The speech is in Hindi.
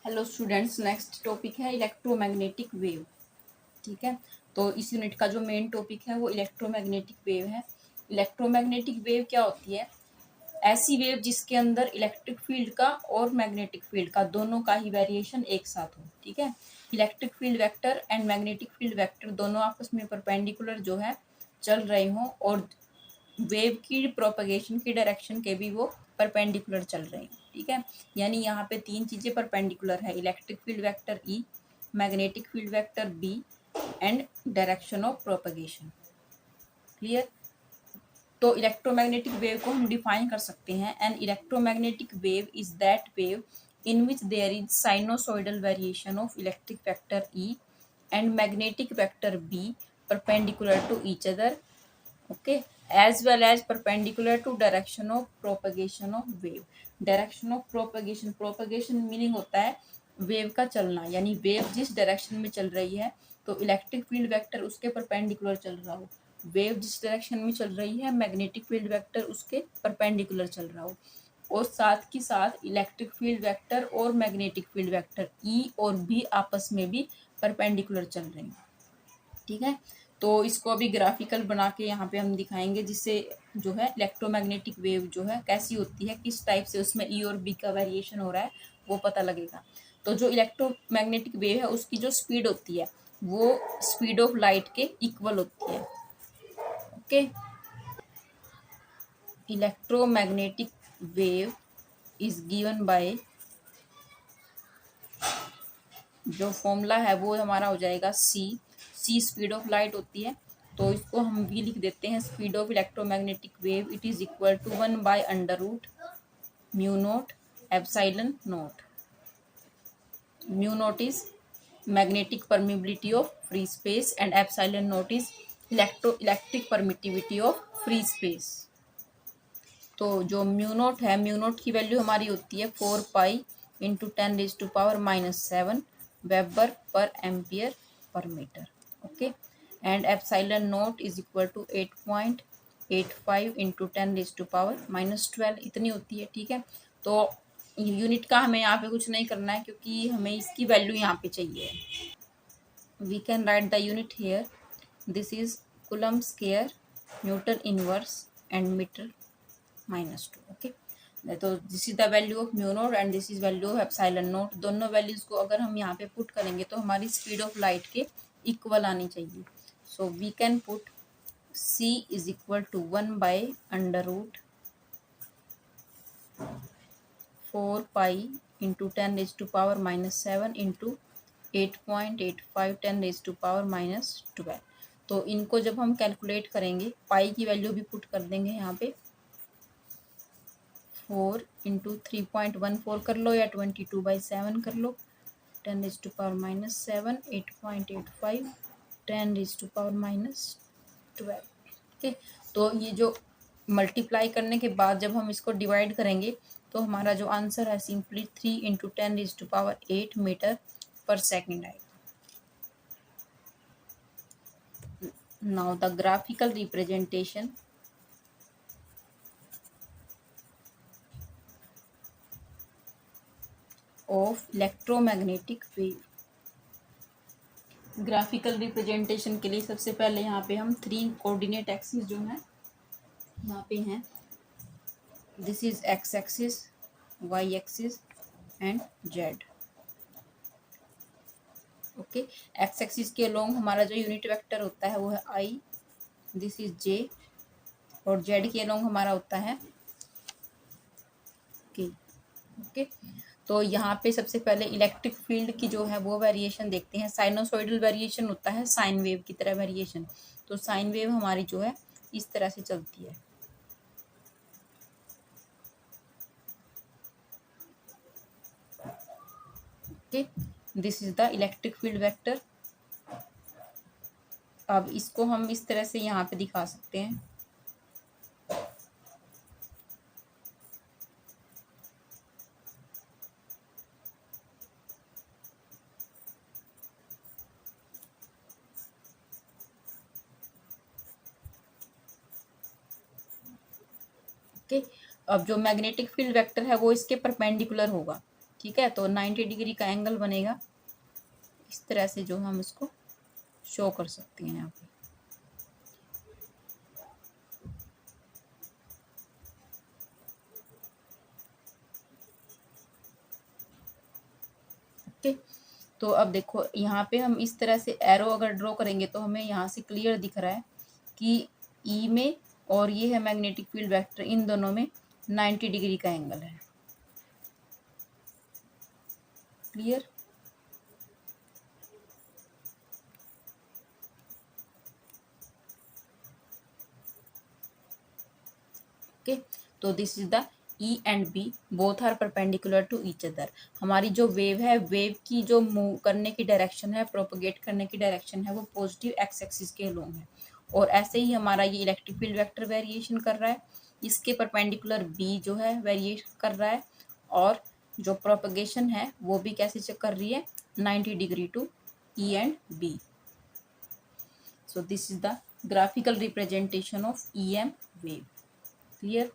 हेलो स्टूडेंट्स, नेक्स्ट टॉपिक है इलेक्ट्रोमैग्नेटिक वेव। ठीक है, तो इस यूनिट का जो मेन टॉपिक है वो इलेक्ट्रोमैग्नेटिक वेव है। इलेक्ट्रोमैग्नेटिक वेव क्या होती है? ऐसी वेव जिसके अंदर इलेक्ट्रिक फील्ड का और मैग्नेटिक फील्ड का दोनों का ही वेरिएशन एक साथ हो। ठीक है, electric field vector and magnetic field vector दोनों आपस में परपेंडिकुलर जो है चल रहे हों और वेव की प्रोपगेशन की डायरेक्शन के भी वो परपेंडिकुलर चल रहे हैं। ठीक है, यानी यहाँ पे तीन चीजें परपेंडिकुलर है: electric field vector E, magnetic field vector B and direction of propagation. Clear? तो इलेक्ट्रोमैग्नेटिक वेव को हम डिफाइन कर सकते हैं: an electromagnetic wave is that wave in which there is sinusoidal variation of electric vector E and magnetic vector B perpendicular to each other, okay, as well as perpendicular to direction of propagation of wave. Direction of propagation meaning होता है वेव का चलना, यानी वेव जिस डायरेक्शन में चल रही है तो इलेक्ट्रिक फील्ड वेक्टर उसके परपेंडिकुलर चल रहा हो, वेव जिस डायरेक्शन में चल रही है मैग्नेटिक फील्ड वेक्टर उसके परपेंडिकुलर चल रहा हो, और साथ ही साथ इलेक्ट्रिक फील्ड वेक्टर और मैग्नेटिक फील्ड वेक्टर ई और बी आपस में भी परपेंडिकुलर चल रहे हैं। ठीक है, तो इसको अभी ग्राफिकल बना के यहाँ पे हम दिखाएंगे, जिससे जो है इलेक्ट्रोमैग्नेटिक वेव जो है कैसी होती है, किस टाइप से उसमें ई और बी का वेरिएशन हो रहा है वो पता लगेगा। तो जो इलेक्ट्रोमैग्नेटिक वेव है उसकी जो स्पीड होती है वो स्पीड ऑफ लाइट के इक्वल होती है। Okay, electromagnetic wave is given by, जो फॉर्मूला है वो हमारा हो जाएगा सी स्पीड ऑफ लाइट होती है, तो इसको हम भी लिख देते हैं speed of electromagnetic wave it is equal to 1/√μ0 epsilon nought. Mu nought is magnetic permeability of free space and epsilon not is electric permittivity of free space. तो जो म्यू नॉट है, म्यू नॉट की वैल्यू हमारी होती है 4π × 10⁻⁷ वेबर पर एम्पियर पर metre. Okay, and epsilon not is equal to 8.85 × 10⁻⁻12 इतनी होती है। ठीक है, तो यूनिट का हमें यहाँ पे कुछ नहीं करना है क्योंकि हमें इसकी वैल्यू यहाँ पे चाहिए। We can write the unit here, this is coulomb square newton inverse and metre -2। Okay, तो this is the value of mu nought and this is value of epsilon nought. दोनों वैल्यूज को अगर हम यहाँ पे पुट करेंगे तो हमारी स्पीड ऑफ लाइट के इक्वल आनी चाहिए। So we can put c is equal to 1/√4π × 10⁻⁻7 × 8.85 10⁻⁻12। तो इनको जब हम कैलकुलेट करेंगे, पाई की वैल्यू भी पुट कर देंगे यहाँ पे, 4 × 3.14 कर लो या 22/7 कर लो, 10⁻⁻7 8.85 10⁻⁻12। ठीक है, तो ये जो मल्टीप्लाई करने के बाद जब हम इसको डिवाइड करेंगे तो हमारा जो आंसर है सिंपली 3 × 10⁸ मीटर पर सेकेंड आएगा। Now the graphical representation of electromagnetic wave. Graphical representation के लिए सबसे पहले यहाँ पे हम 3 कोऑर्डिनेट एक्सिस जो है यहाँ पे हैं, this is X axis, Y axis and Z. Okay, X axis के अलोंग हमारा जो यूनिट वेक्टर होता है वो है आई, दिस इज जे, और जेड के अलोंग हमारा होता है के। ओके, तो यहाँ पे सबसे पहले इलेक्ट्रिक फील्ड की जो है वो वेरिएशन देखते हैं। साइनोसॉइडल वेरिएशन होता है, साइन वेव की तरह वेरिएशन। तो साइन वेव हमारी जो है इस तरह से चलती है। Okay, this is the electric field vector. अब इसको हम इस तरह से यहाँ पे दिखा सकते हैं, अब जो मैग्नेटिक फील्ड वेक्टर है वो इसके परपेंडिकुलर होगा। ठीक है। तो 90 डिग्री का एंगल बनेगा इस तरह से, जो हम इसको शो कर सकते हैं यहाँ पे। ओके, तो अब देखो यहाँ पे हम इस तरह से एरो अगर ड्रॉ करेंगे तो हमें यहाँ से क्लियर दिख रहा है कि ई में और ये है मैग्नेटिक फील्ड वेक्टर, इन दोनों में 90 डिग्री का एंगल है। क्लियर? ओके, तो this is the E and B both are perpendicular to each other. हमारी जो वेव है, वेव की जो मूव करने की डायरेक्शन है, प्रोपोगेट करने की डायरेक्शन है, वो पॉजिटिव एक्स एक्सिस के अलोंग है। और ऐसे ही हमारा ये इलेक्ट्रिक फील्ड वेक्टर वेरिएशन कर रहा है, इसके परपेंडिकुलर बी जो है वेरिएशन कर रहा है, और जो प्रोपोगेशन है वो भी कैसे चेक कर रही है, 90 degree to E and B. So this is the graphical representation of EM wave. Clear?